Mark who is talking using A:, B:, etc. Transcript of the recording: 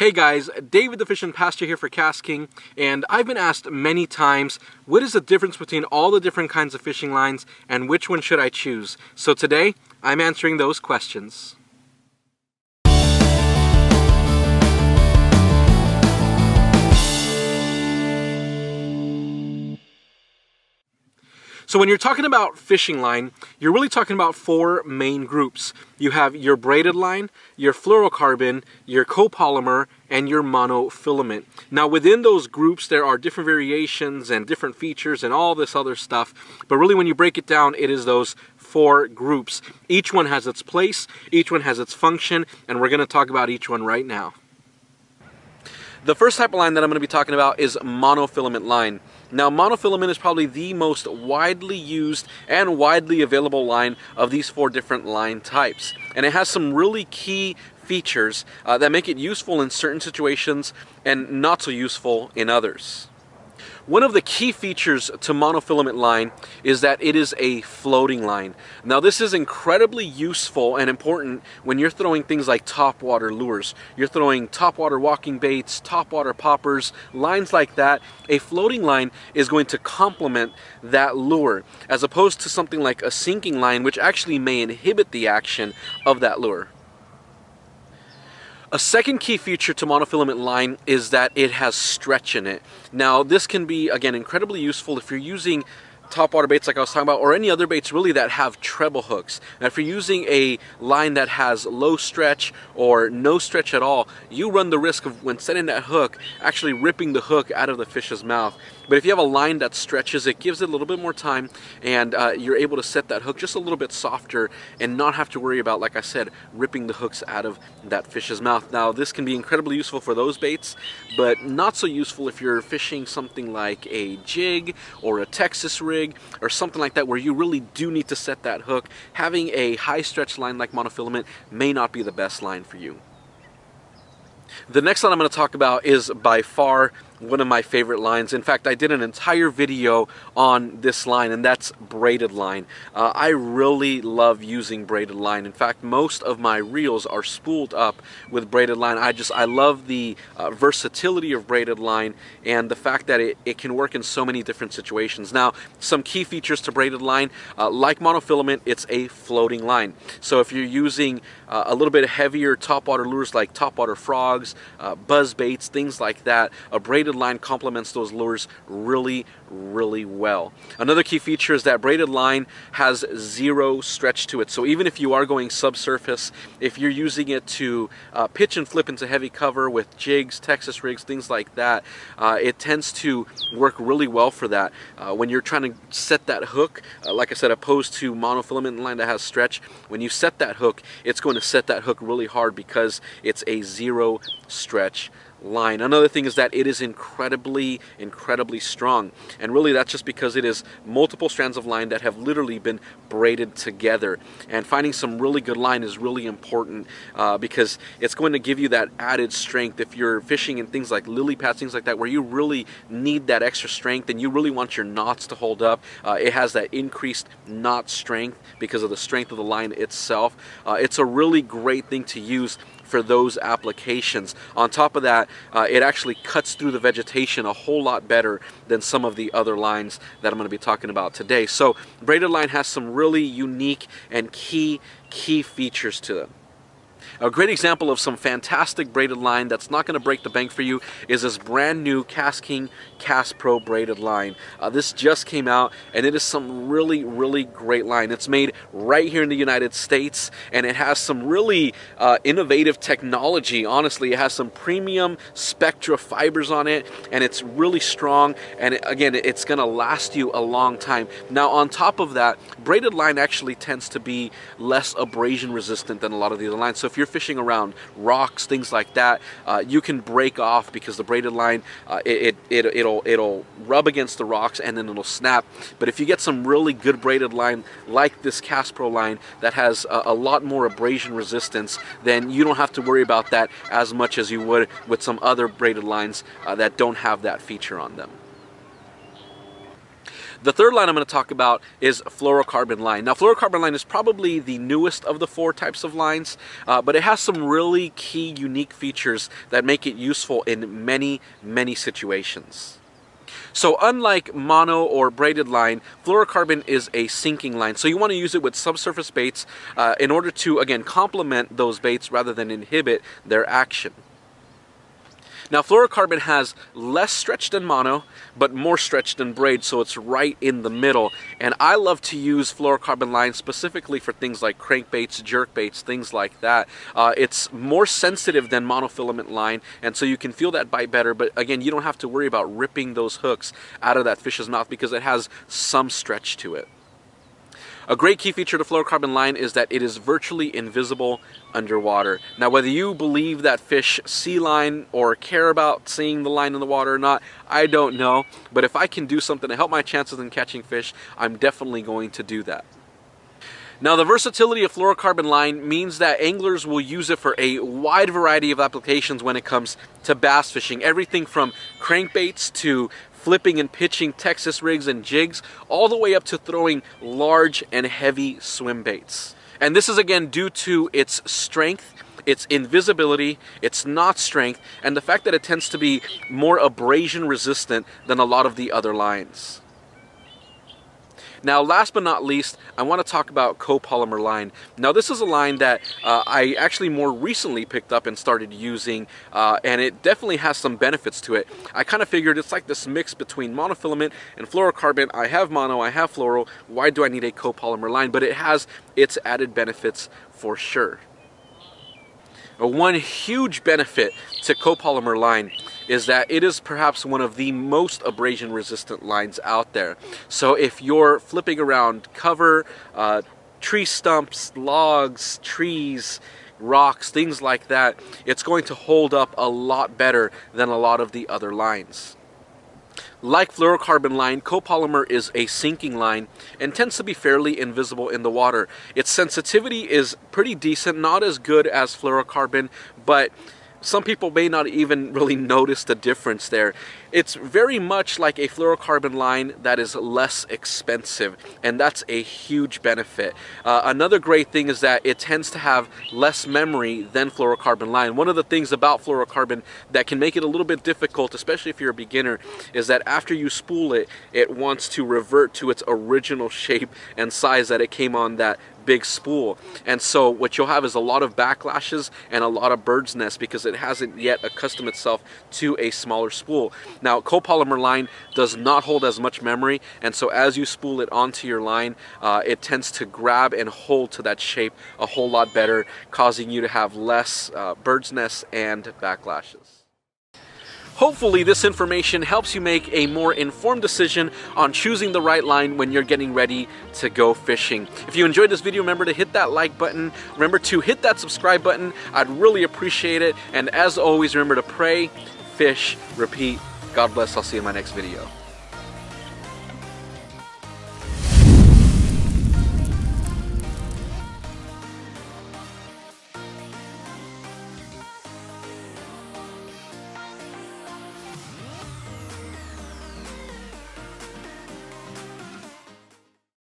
A: Hey guys, David the Fishing Pastor here for KastKing, and I've been asked many times, what is the difference between all the different kinds of fishing lines and which one should I choose? So today, I'm answering those questions. So when you're talking about fishing line, you're really talking about four main groups. You have your braided line, your fluorocarbon, your copolymer, and your monofilament. Now within those groups there are different variations and different features and all this other stuff, but really when you break it down, it is those four groups. Each one has its place, each one has its function, and we're going to talk about each one right now. The first type of line that I'm going to be talking about is monofilament line. Now monofilament is probably the most widely used and widely available line of these four different line types. And it has some really key features that make it useful in certain situations and not so useful in others. One of the key features to monofilament line is that it is a floating line. Now this is incredibly useful and important when you're throwing things like topwater lures. You're throwing topwater walking baits, topwater poppers, lines like that. A floating line is going to complement that lure as opposed to something like a sinking line, which actually may inhibit the action of that lure. A second key feature to monofilament line is that it has stretch in it. Now this can be, again, incredibly useful if you're using topwater baits like I was talking about, or any other baits really that have treble hooks. Now if you're using a line that has low stretch or no stretch at all, you run the risk of, when setting that hook, actually ripping the hook out of the fish's mouth. But if you have a line that stretches, it gives it a little bit more time, and you're able to set that hook just a little bit softer and not have to worry about, like I said, ripping the hooks out of that fish's mouth. Now this can be incredibly useful for those baits, but not so useful if you're fishing something like a jig or a Texas rig or something like that where you really do need to set that hook. Having a high stretch line like monofilament may not be the best line for you. The next line I'm going to talk about is by far one of my favorite lines. In fact, I did an entire video on this line, and that's braided line. I really love using braided line. In fact, most of my reels are spooled up with braided line. I love the versatility of braided line and the fact that it can work in so many different situations. Now, some key features to braided line, like monofilament, it's a floating line. So if you're using a little bit heavier topwater lures like topwater frogs, buzz baits, things like that, a braided line complements those lures really well. Another key feature is that braided line has zero stretch to it. So even if you are going subsurface, if you're using it to pitch and flip into heavy cover with jigs, Texas rigs, things like that, it tends to work really well for that. When you're trying to set that hook, like I said, opposed to monofilament line that has stretch, when you set that hook, it's going to set that hook really hard because it's a zero stretch line. Another thing is that it is incredibly strong, and really that's just because it is multiple strands of line that have literally been braided together. And finding some really good line is really important because it's going to give you that added strength if you're fishing in things like lily pads, things like that, where you really need that extra strength and you really want your knots to hold up. It has that increased knot strength because of the strength of the line itself. It's a really great thing to use for those applications. On top of that, it actually cuts through the vegetation a whole lot better than some of the other lines that I'm going to be talking about today. So braided line has some really unique and key features to them. A great example of some fantastic braided line that's not going to break the bank for you is this brand new KastKing Cast Pro braided line. This just came out, and it is some really great line. It's made right here in the United States, and it has some really innovative technology. Honestly, it has some premium Spectra fibers on it, and it's really strong, and again, it's going to last you a long time. Now on top of that, braided line actually tends to be less abrasion resistant than a lot of the other lines. So if you're fishing around rocks, things like that, you can break off because the braided line, it'll rub against the rocks and then it'll snap. But if you get some really good braided line like this Cast Pro line that has a lot more abrasion resistance, then you don't have to worry about that as much as you would with some other braided lines that don't have that feature on them. The third line I'm going to talk about is fluorocarbon line. Now, fluorocarbon line is probably the newest of the 4 types of lines, but it has some really key, unique features that make it useful in many, many situations. So unlike mono or braided line, fluorocarbon is a sinking line. So you want to use it with subsurface baits in order to, again, complement those baits rather than inhibit their action. Now, fluorocarbon has less stretch than mono, but more stretch than braid, so it's right in the middle. And I love to use fluorocarbon line specifically for things like crankbaits, jerkbaits, things like that. It's more sensitive than monofilament line, and so you can feel that bite better, but again, you don't have to worry about ripping those hooks out of that fish's mouth because it has some stretch to it. A great key feature to fluorocarbon line is that it is virtually invisible underwater. Now, whether you believe that fish see line or care about seeing the line in the water or not, I don't know. But if I can do something to help my chances in catching fish, I'm definitely going to do that. Now, the versatility of fluorocarbon line means that anglers will use it for a wide variety of applications when it comes to bass fishing. Everything from crankbaits to flipping and pitching Texas rigs and jigs, all the way up to throwing large and heavy swim baits. And this is again due to its strength, its invisibility, its knot strength, and the fact that it tends to be more abrasion resistant than a lot of the other lines. Now, last but not least, I want to talk about copolymer line. Now, this is a line that I actually more recently picked up and started using, and it definitely has some benefits to it. I kind of figured it's like this mix between monofilament and fluorocarbon. I have mono, I have fluoro. Why do I need a copolymer line? But it has its added benefits for sure. One huge benefit to copolymer line is that it is perhaps one of the most abrasion resistant lines out there. So if you're flipping around cover, tree stumps, logs, trees, rocks, things like that, it's going to hold up a lot better than a lot of the other lines. Like fluorocarbon line, copolymer is a sinking line and tends to be fairly invisible in the water. Its sensitivity is pretty decent, not as good as fluorocarbon, but some people may not even really notice the difference there. It's very much like a fluorocarbon line that is less expensive, and that's a huge benefit. Another great thing is that it tends to have less memory than fluorocarbon line. One of the things about fluorocarbon that can make it a little bit difficult, especially if you're a beginner, is that after you spool it, it wants to revert to its original shape and size that it came on that big spool. And so what you'll have is a lot of backlashes and a lot of bird's nests because it hasn't yet accustomed itself to a smaller spool. Now, copolymer line does not hold as much memory, and so as you spool it onto your line, it tends to grab and hold to that shape a whole lot better, causing you to have less bird's nests and backlashes. Hopefully this information helps you make a more informed decision on choosing the right line when you're getting ready to go fishing. If you enjoyed this video, remember to hit that like button. Remember to hit that subscribe button. I'd really appreciate it. And as always, remember to pray, fish, repeat. God bless. I'll see you in my next video.